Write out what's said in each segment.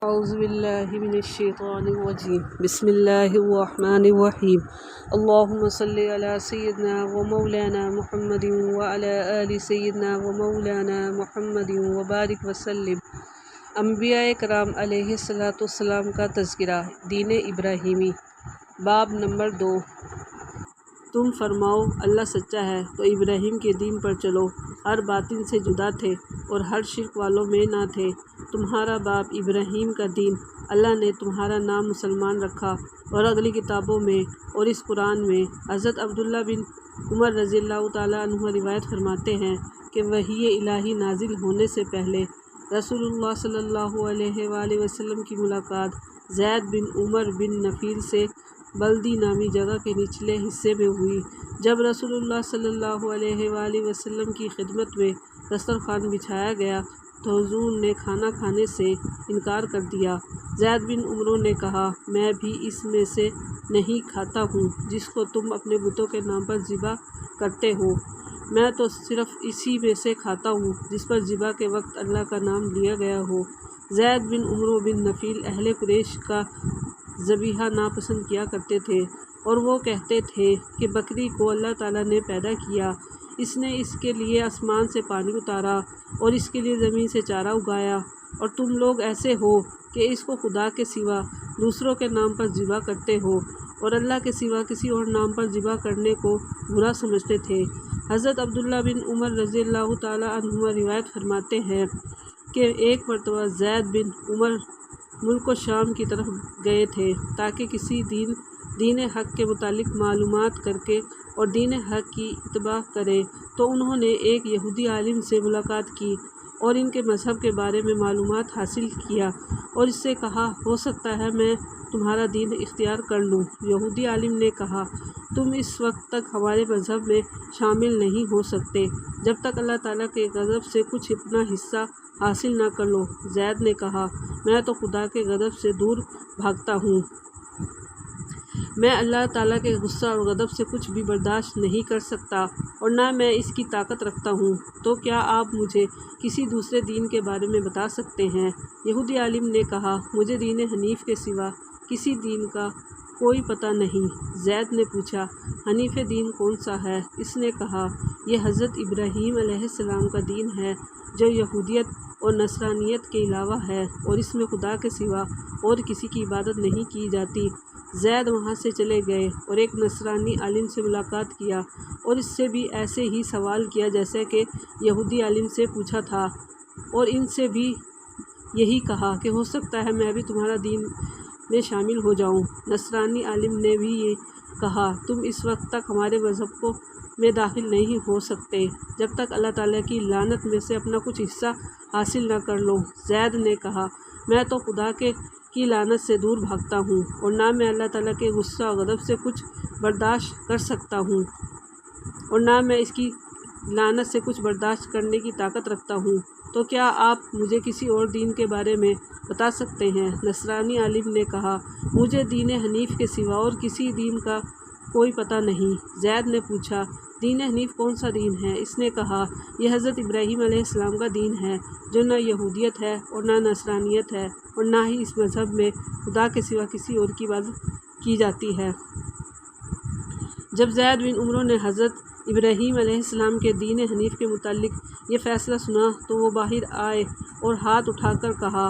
اعوذ باللہ من الشیطان الرجیم بسم اللہ الرحمن الرحیم اللہم صلی علی سیدنا و مولانا محمد وعلی آل سیدنا و مولانا محمد وبارک وسلم۔ انبیاء کرام علیہ السلام کا تذکرہ، دین ابراہیمی، باب نمبر 2۔ تم فرماؤ اللہ سچا ہے تو ابراہیم کے دین پر چلو، ہر باطن سے جدا تھے اور ہر شرک والوں میں نہ تھے۔ تمہارا باپ ابراہیم کا دین اللہ نے تمہارا نام مسلمان رکھا، اور اگلی کتابوں میں اور اس قرآن میں حضرت عبداللہ بن عمر رضی اللہ تعالیٰ عنہ روایت فرماتے ہیں کہ وحی الہی نازل ہونے سے پہلے رسول اللہ صلی اللہ علیہ وآلہ وسلم کی ملاقات زید بن عمر بن نفیل سے بلدی نامی جگہ کے نچلے حصے میں ہوئی۔ جب رسول اللہ صلی اللہ علیہ وآلہ وسلم کی خدمت میں دسترخوان بچھایا گیا تو حضور نے کھانا کھانے سے انکار کر دیا۔ زید بن عمر نے کہا، میں بھی اس میں سے نہیں کھاتا ہوں جس کو تم اپنے بتوں کے نام پر ذبح کرتے ہو، میں تو صرف اسی میں سے کھاتا ہوں جس پر ذبح کے وقت اللہ کا نام لیا گیا ہو۔ زید بن عمر بن نفیل اہل قریش کا ذبیحہ ناپسند کیا کرتے تھے، اور وہ کہتے تھے کہ بکری کو اللہ تعالیٰ نے پیدا کیا، اس نے اس کے لیے آسمان سے پانی اتارا اور اس کے لیے زمین سے چارہ اگایا، اور تم لوگ ایسے ہو کہ اس کو خدا کے سوا دوسروں کے نام پر ذبح کرتے ہو، اور اللہ کے سوا کسی اور نام پر ذبح کرنے کو برا سمجھتے تھے۔ حضرت عبداللہ بن عمر رضی اللہ تعالیٰ عنہما روایت فرماتے ہیں کہ ایک مرتبہ زید بن عمر ملک و شام کی طرف گئے تھے تاکہ کسی دین حق کے متعلق معلومات کر کے اور دین حق کی اتباع کرے، تو انہوں نے ایک یہودی عالم سے ملاقات کی اور ان کے مذہب کے بارے میں معلومات حاصل کیا، اور اس سے کہا، ہو سکتا ہے میں تمہارا دین اختیار کر لوں۔ یہودی عالم نے کہا، تم اس وقت تک ہمارے مذہب میں شامل نہیں ہو سکتے جب تک اللہ تعالیٰ کے غضب سے کچھ اپنا حصہ حاصل نہ کر لو۔ زید نے کہا، میں تو خدا کے غضب سے دور بھاگتا ہوں، میں اللہ تعالیٰ کے غصہ اور غضب سے کچھ بھی برداشت نہیں کر سکتا، اور نہ میں اس کی طاقت رکھتا ہوں، تو کیا آپ مجھے کسی دوسرے دین کے بارے میں بتا سکتے ہیں؟ یہودی عالم نے کہا، مجھے دین حنیف کے سوا کسی دین کا کوئی پتہ نہیں۔ زید نے پوچھا، حنیف دین کون سا ہے؟ اس نے کہا، یہ حضرت ابراہیم علیہ السلام کا دین ہے جو یہودیت اور نصرانیت کے علاوہ ہے، اور اس میں خدا کے سوا اور کسی کی عبادت نہیں کی جاتی۔ زید وہاں سے چلے گئے اور ایک نصرانی عالم سے ملاقات کیا اور اس سے بھی ایسے ہی سوال کیا جیسے کہ یہودی عالم سے پوچھا تھا، اور ان سے بھی یہی کہا کہ ہو سکتا ہے میں بھی تمہارا دین میں شامل ہو جاؤں۔ نصرانی عالم نے بھی یہ کہا، تم اس وقت تک ہمارے مذہب میں داخل نہیں ہو سکتے جب تک اللہ تعالیٰ کی لعنت میں سے اپنا کچھ حصہ حاصل نہ کر لو۔ زید نے کہا، میں تو خدا کی لعنت سے دور بھاگتا ہوں، اور نہ میں اللہ تعالیٰ کے غصہ اور غضب سے کچھ برداشت کر سکتا ہوں، اور نہ میں اس کی لعنت سے کچھ برداشت کرنے کی طاقت رکھتا ہوں، تو کیا آپ مجھے کسی اور دین کے بارے میں بتا سکتے ہیں؟ نصرانی عالم نے کہا، مجھے دین حنیف کے سوا اور کسی دین کا کوئی پتہ نہیں۔ زید نے پوچھا، دین حنیف کون سا دین ہے؟ اس نے کہا، یہ حضرت ابراہیم علیہ السلام کا دین ہے جو نہ یہودیت ہے اور نہ نصرانیت ہے، اور نہ ہی اس مذہب میں خدا کے سوا کسی اور کی عبادت کی جاتی ہے۔ جب زید بن عمر نے حضرت ابراہیم علیہ السلام کے دین حنیف کے متعلق یہ فیصلہ سنا تو وہ باہر آئے اور ہاتھ اٹھا کر کہا،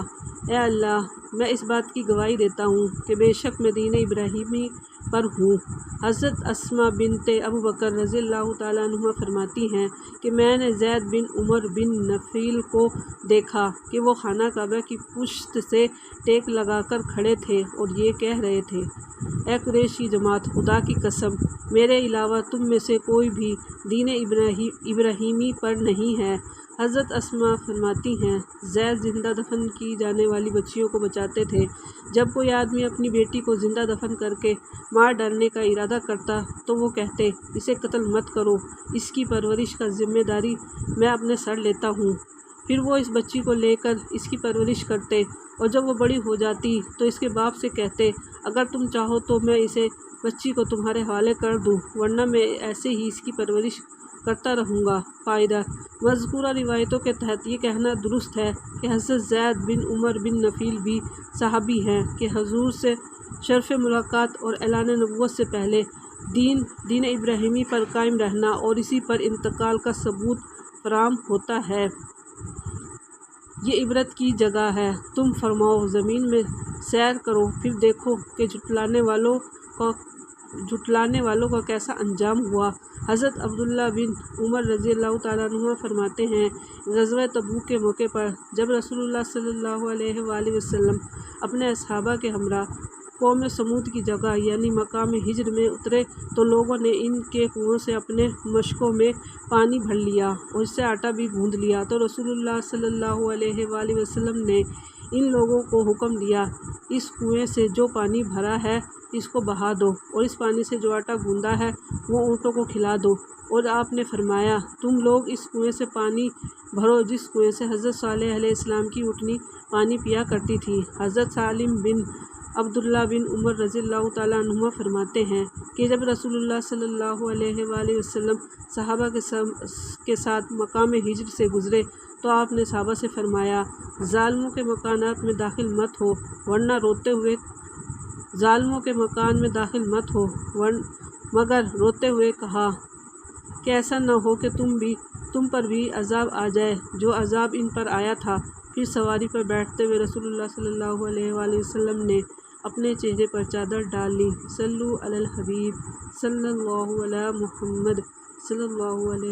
اے اللہ، میں اس بات کی گواہی دیتا ہوں کہ بے شک میں دین ابراہیمی پر ہوں۔ حضرت اسماء بنت ابو بکر رضی اللہ تعالیٰ عنہ فرماتی ہیں کہ میں نے زید بن عمر بن نفیل کو دیکھا کہ وہ خانہ کعبہ کی پشت سے ٹیک لگا کر کھڑے تھے اور یہ کہہ رہے تھے، اے قریش کی جماعت، خدا کی قسم، میرے علاوہ تم میں سے کوئی بھی دین ابراہیمی پر نہیں ہے۔ حضرت اسماء فرماتی ہیں، زید زندہ دفن کی جانے والی بچیوں کو بچاتے تھے۔ جب کوئی آدمی اپنی بیٹی کو زندہ دفن کر کے مار ڈالنے کا ارادہ کرتا تو وہ کہتے، اسے قتل مت کرو، اس کی پرورش کا ذمہ داری میں اپنے سر لیتا ہوں۔ پھر وہ اس بچی کو لے کر اس کی پرورش کرتے، اور جب وہ بڑی ہو جاتی تو اس کے باپ سے کہتے، اگر تم چاہو تو میں اسے بچی کو تمہارے حوالے کر دوں، ورنہ میں ایسے ہی اس کی پرورش کرتا رہوں گا۔ فائدہ: مذکورہ روایتوں کے تحت یہ کہنا درست ہے کہ حضرت زید بن عمر بن نفیل بھی صحابی ہیں کہ حضور سے شرف ملاقات اور اعلان نبوت سے پہلے دین ابراہیمی پر قائم رہنا اور اسی پر انتقال کا ثبوت فراہم ہوتا ہے۔ یہ عبرت کی جگہ ہے۔ تم فرماؤ زمین میں سیر کرو پھر دیکھو کہ جھٹلانے والوں کا کیسا انجام ہوا۔ حضرت عبداللہ بن عمر رضی اللہ تعالیٰ عنہما فرماتے ہیں، غزوہ تبوک کے موقع پر جب رسول اللہ صلی اللہ علیہ وآلہ وسلم اپنے اصحابہ کے ہمراہ قوم سمود کی جگہ یعنی مقام ہجر میں اترے تو لوگوں نے ان کے کنویں سے اپنے مشکوں میں پانی بھر لیا اور اس سے آٹا بھی گوندھ لیا تو رسول اللہ صلی اللہ علیہ وآلہ وسلم نے ان لوگوں کو حکم دیا، اس کنویں سے جو پانی بھرا ہے اس کو بہا دو اور اس پانی سے جو آٹا گوندا ہے وہ اونٹوں کو کھلا دو۔ اور آپ نے فرمایا، تم لوگ اس کنویں سے پانی بھرو جس کنویں سے حضرت صالح علیہ السلام کی اونٹنی پانی پیا کرتی تھی۔ حضرت سالم بن عبداللہ بن عمر رضی اللہ تعالیٰ عنہما فرماتے ہیں کہ جب رسول اللہ صلی اللہ علیہ وآلہ وسلم صحابہ کے ساتھ مقام ہجر سے گزرے تو آپ نے صحابہ سے فرمایا، ظالموں کے مکانات میں داخل مت ہو مگر روتے ہوئے کہا کہ ایسا نہ ہو کہ تم پر بھی عذاب آ جائے جو عذاب ان پر آیا تھا۔ پھر سواری پر بیٹھتے ہوئے رسول اللہ صلی اللہ علیہ وآلہ وسلم نے اپنے چہرے پر چادر ڈال لی۔ صلو علی الحبیب صلی اللہ علی محمد صلی اللہ علیہ